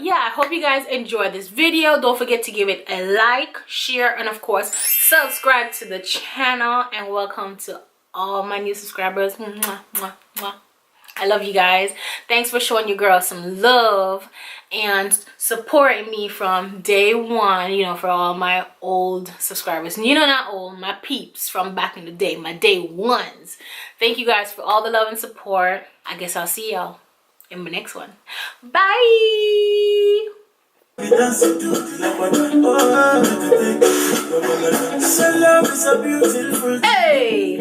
Yeah, I hope you guys enjoyed this video. Don't forget to give it a like, share, and of course subscribe to the channel. And welcome to all my new subscribers. Mwah, mwah, mwah. I love you guys. Thanks for showing your girl some love and supporting me from day one, you know, for all my old subscribers. You know, not old, my peeps from back in the day, my day ones. Thank you guys for all the love and support. I guess I'll see y'all in my next one. Bye. Hey.